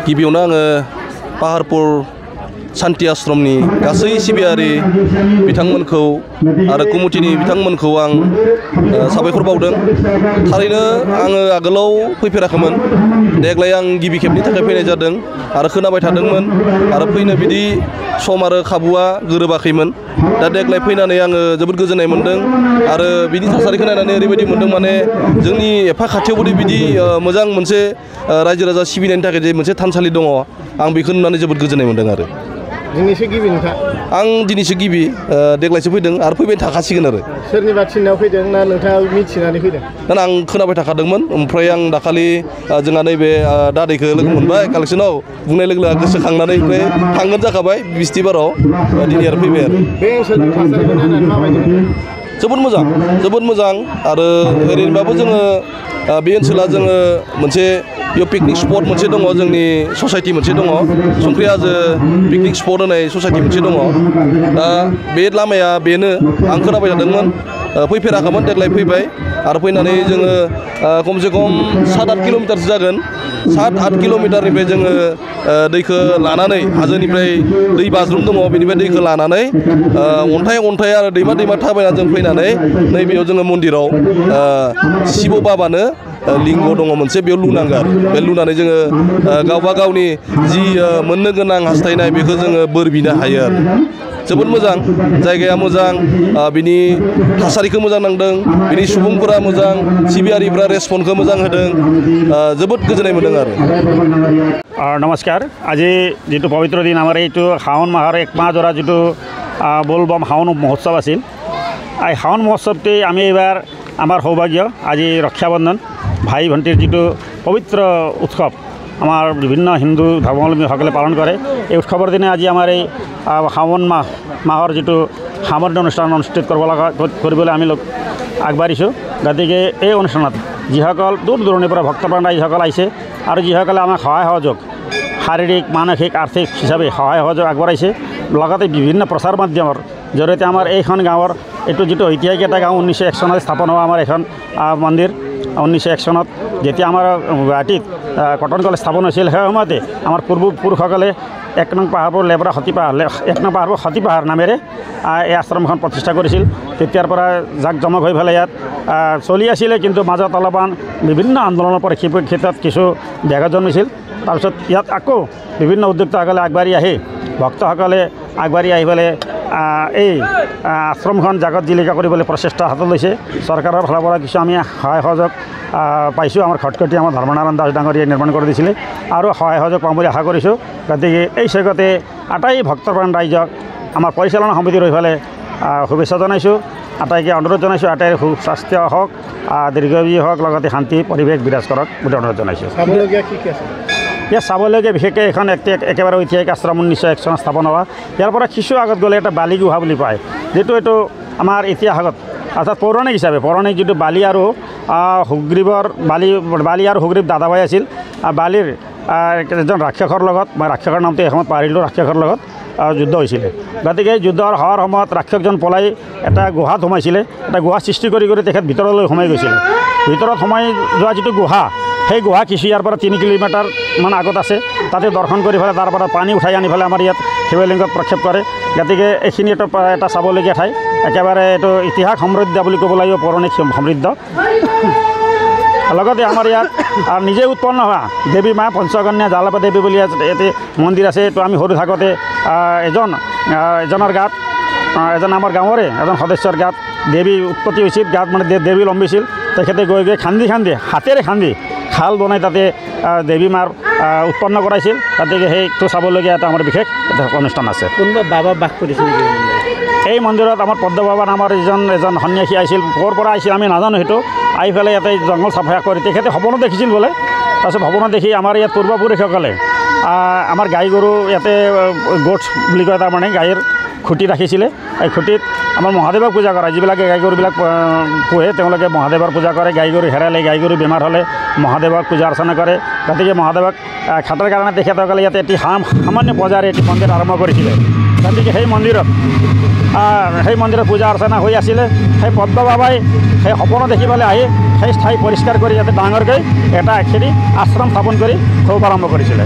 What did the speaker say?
गिबियावनो आङो पाहारपुर शान्ति आश्रमनि गासै सिबियारि बिथांमोनखौ आरो कमिटिनि बिथांमोनखौ आं साबायखर बावदों। थारैनो आङो आगोलाव फैफेराखैमोन, देग्लाय आं गिबि खेबनि थाखाय फैनाय जादों आरो खोनाबाय थादोंमोन आरो फैनो बिदि सम आरो खाबुआ गोरोबाखैमोन। दा देग्लाय फैनानै आङो जोबोद गोजोननाय मोन्दों आरो बिनि थासारिखौ नायनानै ओरैबायदि मोन्दों माने जोंनि एफा खाथियावबोदि बिदि मोजां मोनसे रायजो राजा सिबिनायनि थाखाय जे मोनसे थानसालि दङ, आं बेखौ नुनानै जोबोद गोजोननाय मोन्दों आरो। दिनैसो गिबि नोंथां? आं दिनैसो गिबि, देग्लायसो फैदों आरो फैबाय थाखासिगोन आरो। सोरनिबा थिननायाव फैदों ना नोंथाङा मिथिनानै फैदों? दा आं खोनाबाय थाखादोंमोन, ओमफ्राय आं दाखालि जोंहा नैबे दादैखौ लोगो मोनबाय कालेक्सनाव, बुंनाय लोगो लोगो गोसोखांनानै ओमफ्राय थांगोन जाखाबाय बिस्थिबाराव, दिनै आरो फैबाय आरो। बे ओनसोलनि थासारिखौ नायनानै माबायदि मोनदों? जोबोद मोजां आरो ओरैनोबाबो जोङो बे ओनसोला जोङो मोनसे बेयाव पिकनिक स्पट मोनसे दङ, जोंनि ससाइटि मोनसे दङ, संख्रि हाजो पिकनिक स्पट होनाय ससाइटि मोनसे दङ। दा बे लामाया बेनो, आं खोनाबाय थादोंमोन, फैफेराखैमोन, देग्लाय फैबाय आरो फैनानै जोङो खमसे खम 7-8 किल'मिटारसो जागोन। 7-8 किल'मिटारनिफ्राय जोङो दैखौ लानानै, हाजोनिफ्राय दै बाज्रुम दङ, बेनिफ्राय दैखौ लानानै अन्थाइ आरो दैमा थाबायनानै जों फैनानै नैबेयाव जोङो मन्दिराव शिब बाबानो लिंग दङ मोनसे, बेयाव लुनांगौ आरो। बे लुनानै जोङो गावबा गावनि जि मोननो गोनां हास्थायनाय बेखौ जोङो बोर बिनो हायो आरो। जोबोद मोजां, जायगाया मोजां, बिनि थासारिखौ मोजां नांदों, बिनि सुबुंफोरा मोजां, सिबियारिफ्रा रेसपन्सखौ मोजां होदों, जोबोद गोजोननाय मोन्दों आरो। नमस्कार। আজি যিটো পবিত্ৰ দিন, আমাৰ এইটো শাওণ মাহৰ 1 মাহ ধৰা যিটো বোলবম শাওণ মহোৎসৱ আছিল, এই শাওণ মহোৎসৱটি আমি এইবাৰ আমাৰ সৌভাগ্য, আজি ৰক্ষাবন্ধন ভাই ভণ্টিৰ যিটো পবিত্ৰ উৎসৱ আমাৰ বিভিন্ন হিন্দু ধৰ্মাৱলম্বীসকলে পালন কৰে। এই উৎসৱৰ দিনে আজি আমাৰ এই শাওণ মাহৰ যিটো সামৰণি অনুষ্ঠান অনুষ্ঠিত কৰিবলৈ আমি আগবাঢ়িছোঁ। গতিকে এই অনুষ্ঠানত যিসকল দূৰ দূৰণিৰ পৰা ভক্তপ্ৰাণ ৰাইজসকল আহিছে আৰু যিসকলে আমাক সহায় সহযোগ, শাৰীৰিক, মানসিক, আৰ্থিক হিচাপে সহায় সহযোগ আগবঢ়াইছে, লগতে বিভিন্ন প্ৰচাৰ মাধ্যমৰ জৰিয়তে আমাৰ এইখন গাঁৱৰ, এইটো যিটো ঐতিহাসিক এটা গাঁও, 1901 চনত স্থাপন হোৱা আমাৰ এখন মন্দিৰ, 1901 চনত যেতিয়া আমাৰ গুৱাহাটীত কটন কলেজ স্থাপন হৈছিল, সেই সময়তে আমাৰ পূৰ্বপুৰুষসকলে 1 নং পাহাৰপুৰ লেবৰা সতী পাহাৰ নামেৰে এই আশ্ৰমখন প্ৰতিষ্ঠা কৰিছিল। তেতিয়াৰ পৰা জাক জমক হৈ পেলাই ইয়াত চলি আছিলে, কিন্তু মাজত অলপমান বিভিন্ন আন্দোলনৰ পৰিপ্ৰেক্ষিতত কিছু ব্যাঘাত জন্মিছিল। তাৰপিছত ইয়াত আকৌ বিভিন্ন উদ্যোক্তাসকলে আগবাঢ়ি আহি, ভক্তসকলে আগবাঢ়ি আহি পেলাই এই আশ্ৰমখন জাগত জিলিকা কৰিবলৈ প্ৰচেষ্টা হাতত লৈছে। চৰকাৰৰ ফালৰ পৰা কিছু আমি সহায় সহযোগ পাইছোঁ। আমাৰ খটখটি আমাৰ ধৰ্মনাৰায়ণ দাস ডাঙৰীয়াই নিৰ্মাণ কৰি দিছিলে আৰু সহায় সহযোগ পাম বুলি আশা কৰিছোঁ। গতিকে এই চেগতে আটাই ভক্তপ্ৰাণ ৰাইজক আমাৰ পৰিচালনা সমিতিৰ হৈফালে শুভেচ্ছা জনাইছোঁ। আটাইকে অনুৰোধ জনাইছোঁ, আটাইৰ সুস্বাস্থ্য হওক, দীৰ্ঘজীৱী হওক, লগতে শান্তি পৰিৱেশ বিৰাজ কৰক বুলি অনুৰোধ জনাইছোঁ। ইয়াত চাবলগীয়া বিশেষকৈ এখন একেবাৰে ঐতিহাসিক আশ্ৰম, 1901 চনত স্থাপন হোৱা। ইয়াৰ পৰা কিছু আগত গ'লে এটা বালি গুহা বুলি পায়, যিটো এইটো আমাৰ ইতিহাসত অৰ্থাৎ পৌৰাণিক হিচাপে, পৌৰাণিক যিটো বালি আৰু সুগ্ৰীৱ দাদাভাই আছিল। বালিৰ এজন ৰাক্ষসৰ লগত, মই ৰাক্ষসৰ নামটো এসময়ত পাহৰিলোঁ, ৰাক্ষসৰ লগত যুদ্ধ হৈছিলে। গতিকে যুদ্ধ হোৱাৰ সময়ত ৰাক্ষসজন পলাই এটা গুহাত সোমাইছিলে, এটা গুহা সৃষ্টি কৰি তেখেত ভিতৰলৈ সোমাই গৈছিলে। ভিতৰত সোমাই যোৱা যিটো গুহা, সেই গুহা কিছু ইয়াৰ পৰা 3 কিলোমিটাৰমান আগত আছে। তাতে দৰ্শন কৰি পেলাই তাৰ পৰা পানী উঠাই আনি পেলাই আমাৰ ইয়াত শিৱলিংগত প্ৰক্ষেপ কৰে। গতিকে এইখিনি এটা চাবলগীয়া ঠাই, একেবাৰে এইটো ইতিহাস সমৃদ্ধ বুলি ক'ব লাগিব, পৌৰাণিক সমৃদ্ধ। লগতে আমাৰ ইয়াত নিজে উৎপন্ন হোৱা দেৱী মা পঞ্চকন্যা জালাপা দেৱী বুলি ইয়াতে মন্দিৰ আছে। এইটো আমি সৰু থাকোঁতে এজনৰ গাত, আমাৰ গাঁৱৰে এজন সদস্যৰ গাত দেৱী উৎপত্তি হৈছিল, গাত মানে দেৱী লম্বিছিল। তেখেতে গৈ খান্দি হাতেৰে খান্দি খাল বনাই তাতে দেৱী মাৰ উৎপন্ন কৰাইছিল। গতিকে সেইটো চাবলগীয়া এটা আমাৰ বিশেষ এটা অনুষ্ঠান আছে। কোনোবা বাবা বাস কৰিছিল এই মন্দিৰত? আমাৰ পদ্ম বাবা নামৰ এজন সন্যাসী আহিছিল, ক'ৰ পৰা আহিছিল আমি নাজানো। সেইটো আহি পেলাই ইয়াতে জংঘল চাফা কৰি তেখেতে সপোনো দেখিছিল বোলে। তাৰপিছত সপোনো দেখি আমাৰ ইয়াত পূৰ্বপুৰুষসকলে আমাৰ গাই গৰু ইয়াতে গোটছ বুলি কয়, তাৰমানে গাইৰ খুঁটি ৰাখিছিলে এই খুঁটিত আমাৰ মহাদেৱক পূজা কৰে যিবিলাকে গাই গৰুবিলাক পোহে তেওঁলোকে মহাদেৱৰ পূজা কৰে গাই গৰু হেৰালে গাই গৰু বেমাৰ হ'লে মহাদেৱক পূজা অৰ্চনা কৰে গতিকে মহাদেৱক খাটাৰ কাৰণে তেখেতসকলে ইয়াতে এটি সামান্য পূজাৰে এটি মন্দিৰ আৰম্ভ কৰিছিলে গতিকে সেই মন্দিৰত পূজা অৰ্চনা হৈ আছিলে সেই পদ্ম বাবাই সেই সপোন দেখিবলৈ আহি সেই ঠাই পৰিষ্কাৰ কৰি ইয়াতে ডাঙৰকৈ এটা খেতি আশ্ৰম স্থাপন কৰি খুব আৰম্ভ কৰিছিলে